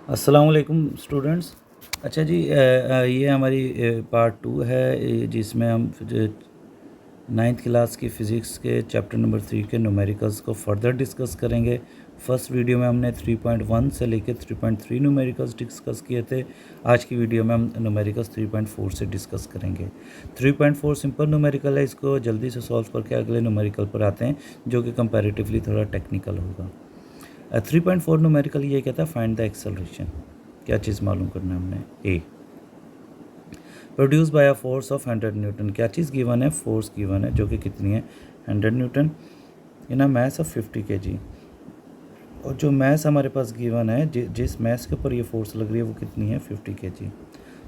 अस्सलाम वालेकुम स्टूडेंट्स। अच्छा जी, ये हमारी पार्ट 2 है, जिसमें हम नाइन्थ क्लास की फ़िज़िक्स के चैप्टर नंबर 3 के न्यूमेरिकल्स को फर्दर डिस्कस करेंगे। फर्स्ट वीडियो में हमने 3.1 से लेकर 3.3 न्यूमेरिकल्स डिस्कस किए थे। आज की वीडियो में हम न्यूमेरिकल्स 3.4 से डिस्कस करेंगे। 3.4 सिंपल न्यूमेरिकल है, इसको जल्दी से सॉल्व करके अगले न्यूमेरिकल पर आते हैं जो कि कंपैरेटिवली थोड़ा टेक्निकल होगा। 3.4 न्यूमेरिकल ये कहता है फाइंड द एक्सेलरेशन। क्या चीज़ मालूम करना है हमने? A produce by a force of 100 newton. क्या चीज़ गिवन है? फोर्स गिवन है जो कि कितनी है? 100 newton in a mass of 50 kg। और जो मैस हमारे पास गिवन है, जिस मैस के ऊपर ये फोर्स लग रही है वो कितनी है? 50 kg।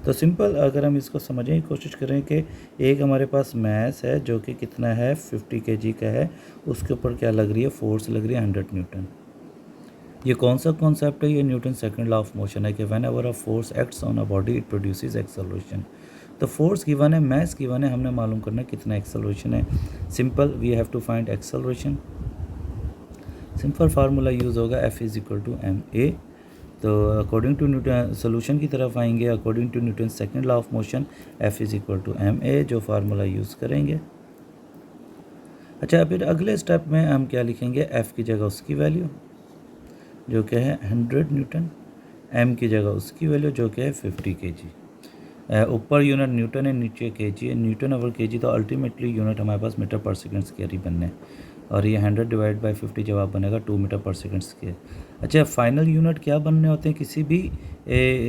तो सिंपल अगर हम इसको समझने की कोशिश करें कि एक हमारे पास मैस है जो कि कितना है? 50 kg का है, उसके ऊपर क्या लग रही है? फोर्स लग रही है 100 न्यूटन। ये कौन सा कॉन्सेप्ट है? ये Newton second law of motion है कि whenever a force acts on a body it produces acceleration. तो फोर्स गिवन है, मैस गिवन है, हमने मालूम करना है कितना एक्सेलरेशन है। Simple we have to find acceleration. Simple formula use होगा F is equal to M A. तो अकॉर्डिंग टू न्यूटन सोल्यूशन की तरफ आएंगे, according to Newton second law of motion F is equal to M ए, जो formula use करेंगे। अच्छा, फिर अगले स्टेप में हम क्या लिखेंगे? F की जगह उसकी वैल्यू जो कि है 100 न्यूटन, m की जगह उसकी वैल्यू जो कि है 50 kg। ऊपर यूनिट न्यूटन है, नीचे kg है। न्यूटन ओवर kg, तो अल्टीमेटली यूनिट हमारे पास मीटर पर सेकंड स्क्वायर ही बनने हैं। और ये 100 डिवाइड बाई 50 जवाब बनेगा 2 मीटर पर सेकंड स्क्वायर। अच्छा, फाइनल यूनिट क्या बनने होते हैं किसी भी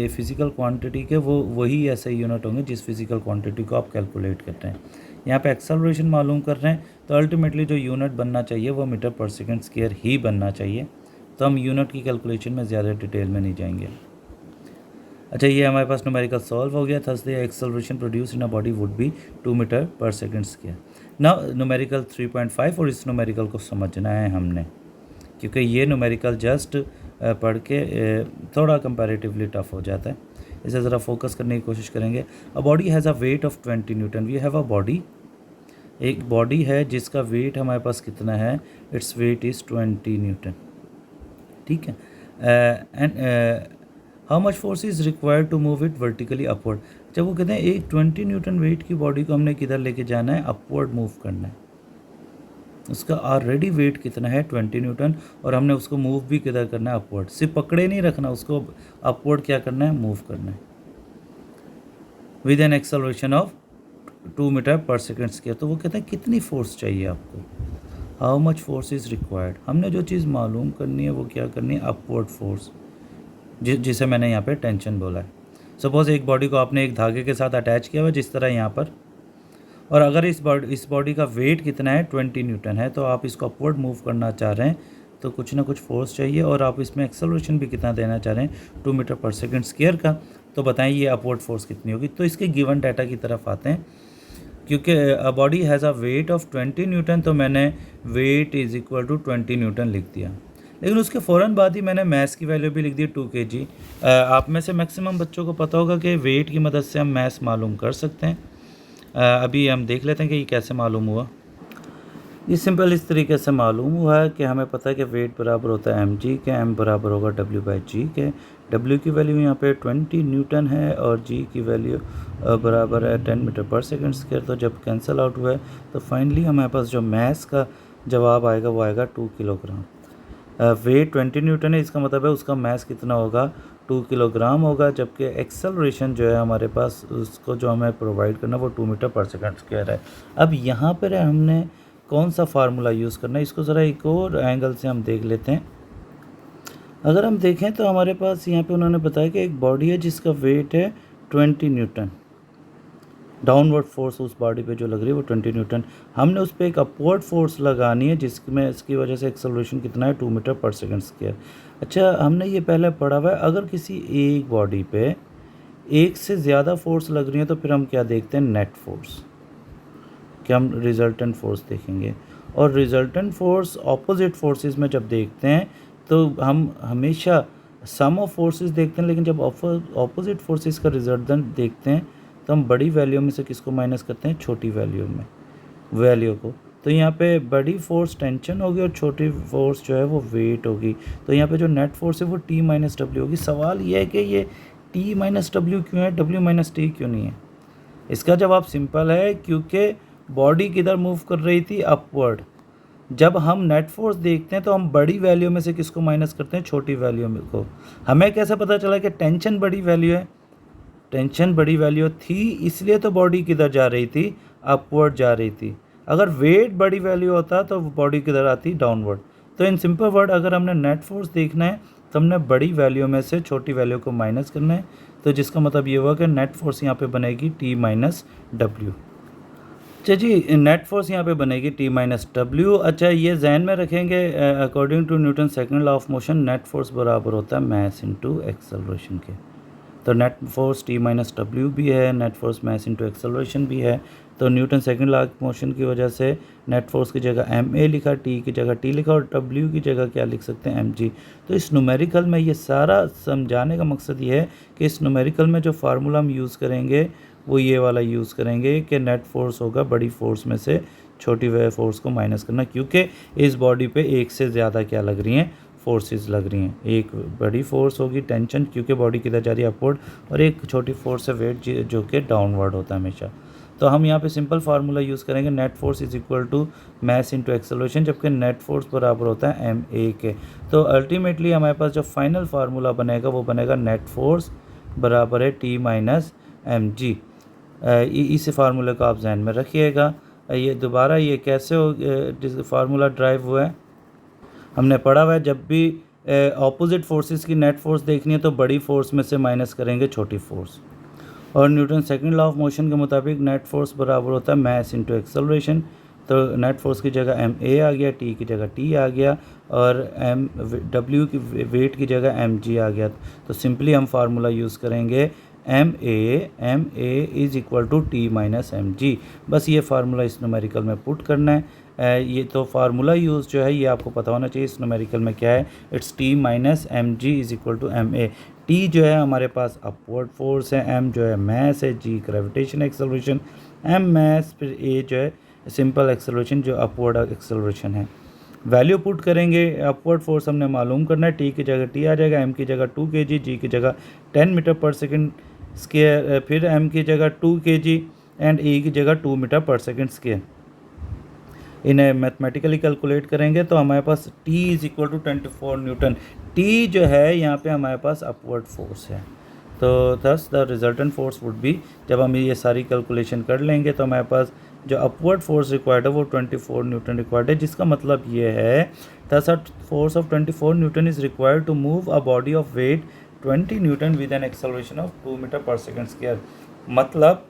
फिज़िकल क्वांटिटी के? वो वही ऐसे यूनिट होंगे जिस फिज़िकल क्वांटिटी को आप कैलकुलेट कर रहे हैं। यहाँ पे एक्सेलरेशन मालूम कर रहे हैं, तो अल्टीमेटली जो यूनिट बनना चाहिए वो मीटर पर सेकंड स्क्वायर ही बनना चाहिए। तो हम यूनिट की कैलकुलेशन में ज़्यादा डिटेल में नहीं जाएंगे। अच्छा, ये हमारे पास न्यूमेरिकल सॉल्व हो गया। Thus the acceleration produce in a body would be 2 metre per second square. Now numerical 3.5, और इस न्यूमेरिकल को समझना है हमने, क्योंकि ये न्यूमेरिकल जस्ट पढ़ के थोड़ा कंपैरेटिवली टफ हो जाता है। इसे ज़रा फोकस करने की कोशिश करेंगे। A body has a weight of 20 newton. We have a body, एक बॉडी है जिसका वेट हमारे पास कितना है? It's weight is 20 newton. ठीक है। And how much force is required to move it vertically upward. जब वो कहते हैं एक 20 न्यूटन वेट की बॉडी को हमने किधर लेके जाना है? अपवर्ड मूव करना है। उसका ऑलरेडी वेट कितना है? 20 न्यूटन, और हमने उसको मूव भी किधर करना है? अपवर्ड। सिर्फ पकड़े नहीं रखना, उसको अपवर्ड क्या करना है? मूव करना है with an acceleration of 2 metre per second square. तो वो कहते हैं कितनी फोर्स चाहिए आपको? How much force is required. हमने जो चीज़ मालूम करनी है वो क्या करनी है? अपवर्ड फोर्स, जिसे मैंने यहाँ पे टेंशन बोला है। सपोज़ एक बॉडी को आपने एक धागे के साथ अटैच किया हुआ जिस तरह यहाँ पर, और अगर इस बॉडी का वेट कितना है? 20 न्यूटन है, तो आप इसको अपवर्ड मूव करना चाह रहे हैं तो कुछ ना कुछ फोर्स चाहिए, और आप इसमें एक्सेलरेशन भी कितना देना चाह रहे हैं? 2 मीटर पर सेकंड स्क्वायर का। तो बताएं ये अपवर्ड फोर्स कितनी होगी? तो इसके गिवन डाटा की तरफ आते हैं। क्योंकि body has a weight of 20 newton, तो मैंने weight is equal to 20 newton लिख दिया। लेकिन उसके फ़ौरन बाद ही मैंने मैस की वैल्यू भी लिख दी 2 kg। आप में से मैक्सिमम बच्चों को पता होगा कि वेट की मदद से हम मैस मालूम कर सकते हैं। अभी हम देख लेते हैं कि ये कैसे मालूम हुआ। ये सिंपल इस तरीके से मालूम हुआ है कि हमें पता है कि वेट बराबर होता है mg के, m बराबर होगा w/g के। w की वैल्यू यहाँ पे 20 न्यूटन है और g की वैल्यू बराबर है 10 मीटर पर सेकंड स्क्वायर। तो जब कैंसिल आउट हुआ है तो फाइनली हमारे पास जो मैस का जवाब आएगा वो आएगा 2 किलोग्राम। वेट 20 न्यूटन है, इसका मतलब है उसका मैस कितना होगा? 2 किलोग्राम होगा। जबकि एक्सेलरेशन जो है हमारे पास, उसको जो हमें प्रोवाइड करना वो 2 मीटर पर सेकंड स्क्वायर है। अब यहाँ पर हमने कौन सा फार्मूला यूज़ करना है, इसको ज़रा एक और एंगल से हम देख लेते हैं। अगर हम देखें तो हमारे पास यहाँ पे उन्होंने बताया कि एक बॉडी है जिसका वेट है 20 न्यूटन। डाउनवर्ड फोर्स उस बॉडी पे जो लग रही है वो 20 न्यूटन। हमने उस पर एक अपवर्ड फोर्स लगानी है जिसमें इसकी वजह से एक्सेलरेशन कितना है? 2 मीटर पर सेकंड स्क्वायर। अच्छा, हमने ये पहले पढ़ा हुआ है, अगर किसी एक बॉडी पे एक से ज़्यादा फोर्स लग रही है तो फिर हम क्या देखते हैं? नेट फोर्स, कि हम रिजल्टेंट फोर्स देखेंगे। और रिजल्टेंट फोर्स ऑपोजिट फोर्सेस में जब देखते हैं तो हम हमेशा सम ऑफ फोर्सेस देखते हैं, लेकिन जब ऑपोजिट फोर्सेस का रिजल्टेंट देखते हैं तो हम बड़ी वैल्यू में से किसको माइनस करते हैं? छोटी वैल्यू को। तो यहाँ पे बड़ी फोर्स टेंशन होगी और छोटी फोर्स जो है वो वेट होगी। तो यहाँ पे जो नेट फोर्स है वो T माइनस डब्ल्यू होगी। सवाल ये है कि ये T माइनस डब्ल्यू क्यों है, W माइनस T क्यों नहीं है? इसका जवाब सिंपल है, क्योंकि बॉडी किधर मूव कर रही थी, अपवर्ड। जब हम नेट फोर्स देखते हैं तो हम बड़ी वैल्यू में से किसको माइनस करते हैं, छोटी वैल्यू में को। हमें कैसे पता चला कि टेंशन बड़ी वैल्यू है? टेंशन बड़ी वैल्यू थी, इसलिए तो बॉडी किधर जा रही थी, अपवर्ड जा रही थी। अगर वेट बड़ी वैल्यू होता तो बॉडी किधर आती, डाउनवर्ड। तो इन सिंपल वर्ड अगर हमने नेट फोर्स देखना है तो हमने बड़ी वैल्यू में से छोटी वैल्यू को माइनस करना है। तो जिसका मतलब ये हुआ कि नेट फोर्स यहाँ पे बनेगी T माइनस डब्ल्यू। अच्छा जी, नेट फोर्स यहाँ पे बनेगी T माइनस डब्ल्यू। अच्छा, ये जहन में रखेंगे, according to Newton second law of motion net force बराबर होता है मास इनटू एक्सेलरेशन के। तो net force T minus W भी है, net force mass into acceleration भी है। तो Newton second law of motion की वजह से नेट फोर्स की जगह ma लिखा, T की जगह T लिखा और W की जगह क्या लिख सकते हैं, mg। तो इस न्यूमेरिकल में ये सारा समझाने का मकसद ये है कि इस न्यूमेरिकल में जो फार्मूला हम यूज़ करेंगे वो ये वाला यूज़ करेंगे कि नेट फोर्स होगा बड़ी फोर्स में से छोटी फोर्स को माइनस करना, क्योंकि इस बॉडी पे एक से ज़्यादा क्या लग रही हैं, फोर्सेस लग रही हैं। एक बड़ी फोर्स होगी टेंशन, क्योंकि बॉडी किधर जा रही है, अपवर्ड, और एक छोटी फोर्स है वेट जो कि डाउनवर्ड होता है हमेशा। तो हम यहाँ पे सिंपल फार्मूला यूज़ करेंगे, net force is equal to mass into acceleration, जबकि नेट फोर्स बराबर होता है ma के। तो अल्टीमेटली हमारे पास जो फाइनल फार्मूला बनेगा वो बनेगा नेट फोर्स बराबर है T माइनस mg। इस फार्मूले को आप जहन में रखिएगा। ये दोबारा ये कैसे हो फार्मूला ड्राइव हुआ है, हमने पढ़ा हुआ है, जब भी ऑपोजिट फोर्सेस की नेट फोर्स देखनी है तो बड़ी फोर्स में से माइनस करेंगे छोटी फोर्स। और Newton second law of motion के मुताबिक नेट फोर्स बराबर होता है मास इनटू एक्सेलरेशन। तो नेट फोर्स की जगह ma आ गया, T की जगह T आ गया, और W की वेट की जगह mg आ गया। तो सिंपली हम फार्मूला यूज़ करेंगे ma is equal to T minus mg। बस ये फार्मूला इस न्यूमेरिकल में पुट करना है। ये तो फार्मूला यूज़ जो है ये आपको पता होना चाहिए इस न्यूमेरिकल में क्या है, it's T minus mg is equal to ma। T जो है हमारे पास अपवर्ड फोर्स है, m जो है मास है, g gravitation acceleration, m mass, फिर a जो है सिंपल एक्सेलरेशन जो अपवर्ड एक्सेलरेशन है। वैल्यू पुट करेंगे, अपवर्ड फोर्स हमने मालूम करना है, T की जगह T आ जाएगा, m की जगह 2 kg, g की जगह 10 मीटर पर सेकेंड स्क्वायर, फिर m की जगह 2 kg एंड e की जगह 2 मीटर पर सेकेंड स्क्वायर। इन्हें मैथमेटिकली कैलकुलेट करेंगे तो हमारे पास T is equal to 24 newton. T जो है यहाँ पे हमारे पास अपवर्ड फोर्स है। तो thus the resultant force would be, जब हम ये सारी कैलकुलेशन कर लेंगे तो हमारे पास जो अपवर्ड फोर्स रिक्वायर्ड है वो 24 न्यूटन रिक्वायर्ड है, जिसका मतलब ये है thus a force of 24 newton is required to move a body of weight 20 newton with an acceleration of 2 metre per second square. मतलब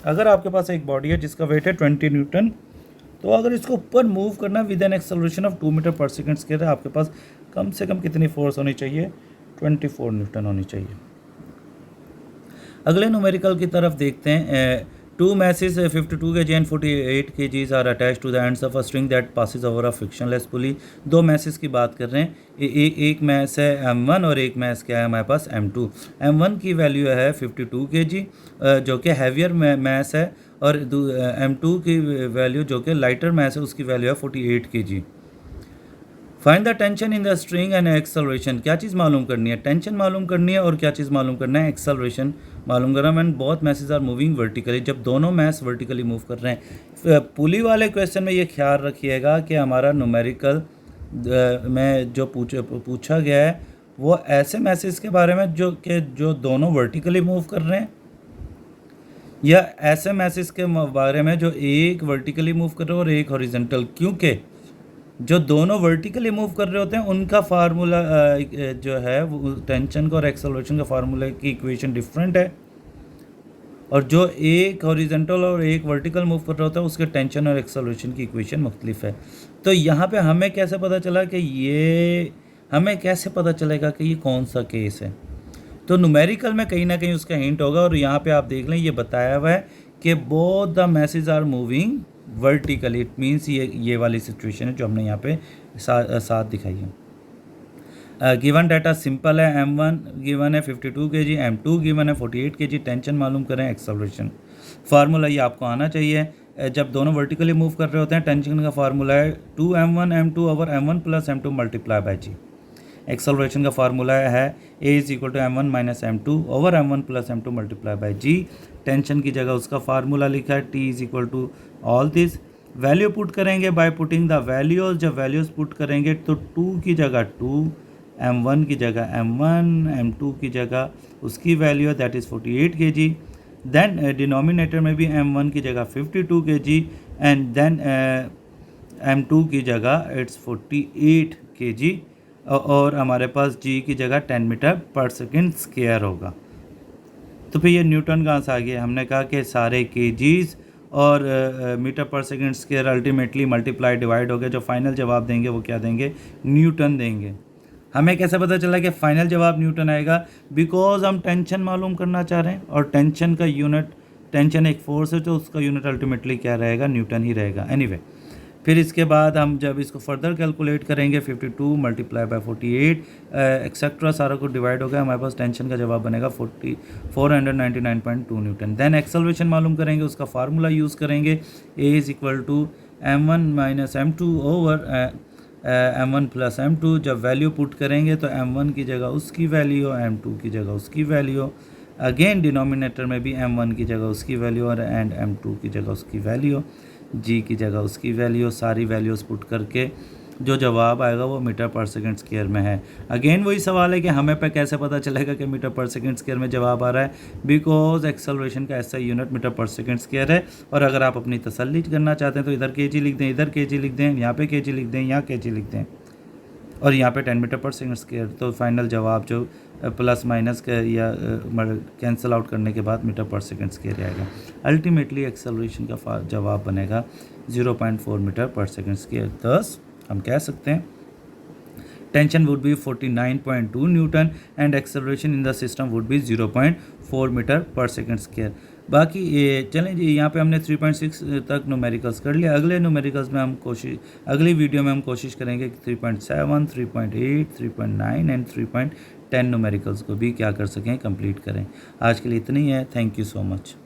अगर आपके पास एक बॉडी है जिसका वेट है 20 न्यूटन, तो अगर इसको ऊपर मूव करना with an acceleration of 2 metre per second square है, आपके पास कम से कम कितनी फोर्स होनी चाहिए, 24 न्यूटन होनी चाहिए। अगले न्यूमेरिकल की तरफ देखते हैं। Two masses 52 kg and 48 kg are attached to the ends of a string that passes over a frictionless pulley. दो मैसेज की बात कर रहे हैं। एक मैस है m1 और एक मैस क्या है हमारे पास m2। m1 की वैल्यू है 52 kg जो कि हैवियर मैस है, और m2 की वैल्यू जो कि लाइटर मैस है उसकी वैल्यू है 48 kg। Find the tension in the string and acceleration. क्या चीज़ मालूम करनी है, टेंशन मालूम करनी है, और क्या चीज़ मालूम करना है, एक्सेलरेशन मालूम करना। Man both masses are moving vertically, जब दोनों मैस वर्टिकली मूव कर रहे हैं। पुली वाले क्वेश्चन में ये ख्याल रखिएगा कि हमारा न्यूमेरिकल में जो पूछा गया है वो ऐसे मैसेज के बारे में जो दोनों वर्टिकली मूव कर रहे हैं, या ऐसे मैसेज के बारे में जो एक वर्टिकली मूव कर रहे हो और एक हॉरिजॉन्टल। क्योंकि जो दोनों वर्टिकली मूव कर रहे होते हैं उनका फार्मूला जो है वो टेंशन का और एक्सेलरेशन का फार्मूला की इक्वेशन डिफरेंट है, और जो एक हॉरिजॉन्टल और एक वर्टिकल मूव कर रहा होता है उसके टेंशन और एक्सेलरेशन की इक्वेशन मुख्तलिफ है। तो यहाँ पे हमें कैसे पता चला कि हमें कैसे पता चलेगा कि ये कौन सा केस है? तो न्यूमेरिकल में कहीं ना कहीं उसका हिंट होगा, और यहाँ पे आप देख लें ये बताया हुआ है कि both the masses are moving vertically. It means ये वाली सिचुएशन है जो हमने यहाँ पे साथ दिखाई है। गिवन डाटा सिंपल है, m1 गिवन है 52 kg, m2 गिवन है 48 kg। टेंशन मालूम करें, एक्सेलरेशन। फार्मूला ये आपको आना चाहिए, जब दोनों वर्टिकली मूव कर रहे होते हैं, टेंशन का फार्मूला है 2m1m2 over m1 plus m2 multiply by G. Acceleration का फार्मूला है a is equal to m1 minus m2 over m1 plus m2 multiply by G. Tension की जगह उसका फार्मूला लिखा है t is equal to all this. Value put करेंगे by putting the values. जब values put करेंगे तो 2 की जगह 2, m1 की जगह m1, m2 की जगह उसकी वैल्यू है that is 48 kg। Than denominator में भी m1 की जगह 52 kg एंड देन m2 की जगह इट्स 48 kg और हमारे पास g की जगह 10 मीटर पर सेकेंड स्क्वायर होगा। तो फिर ये न्यूटन कहाँ से आ गया? हमने कहा कि सारे kgs और metre per second square ultimately multiply divide हो गए। जो फाइनल जवाब देंगे वो क्या देंगे? न्यूटन देंगे। हमें कैसे पता चला कि फाइनल जवाब न्यूटन आएगा? बिकॉज हम टेंशन मालूम करना चाह रहे हैं और टेंशन का यूनिट, टेंशन एक फोर्स है तो उसका यूनिट अल्टीमेटली क्या रहेगा? न्यूटन ही रहेगा। एनीवे फिर इसके बाद हम जब इसको फर्दर कैलकुलेट करेंगे 52 मल्टीप्लाई बाय 48 एक्सेट्रा सारा कुछ डिवाइड हो गया, हमारे पास टेंशन का जवाब बनेगा 499.2 न्यूटन। देन एक्सेलरेशन मालूम करेंगे, उसका फार्मूला यूज़ करेंगे a is equal to m1 minus m2 over m1 plus m2। जब वैल्यू पुट करेंगे तो m1 की जगह उसकी वैल्यू, m2 की जगह उसकी वैल्यू, अगेन डिनोमिनेटर में भी m1 की जगह उसकी वैल्यू और एंड m2 की जगह उसकी वैल्यू, g की जगह उसकी वैल्यू। सारी वैल्यूज़ पुट करके जो जवाब आएगा वो मीटर पर सेकंड स्क्वायर में है। अगेन वही सवाल है कि हमें पे कैसे पता चलेगा कि मीटर पर सेकंड स्क्वायर में जवाब आ रहा है? बिकॉज एक्सेलरेशन का ऐसा unit metre per second square है। और अगर आप अपनी तसल्ली करना चाहते हैं तो इधर kg लिख दें, इधर kg लिख दें, यहाँ पे kg लिख दें, यहाँ kg लिख दें और यहाँ पे 10 मीटर पर सेकंड स्क्वायर। तो फाइनल जवाब जो प्लस माइनस या कैंसिल आउट करने के बाद मीटर पर सेकंड स्क्वायर आएगा। अल्टीमेटली एक्सेलरेशन का जवाब बनेगा 0.4 metre per second square. Thus हम कह सकते हैं tension would be 49.2 newton and acceleration in the system would be 0.4 metre per second square. बाकी ये चलें जी, यहाँ पे हमने 3.6 तक न्यूमेरिकल्स कर लिया। अगले न्यूमेरिकल्स में हम अगली वीडियो में हम कोशिश करेंगे कि 3.7, 3.8, 3.9 एंड 3.10 न्यूमेरिकल्स को भी क्या कर सकें, कंप्लीट करें। आज के लिए इतनी है। Thank you so much.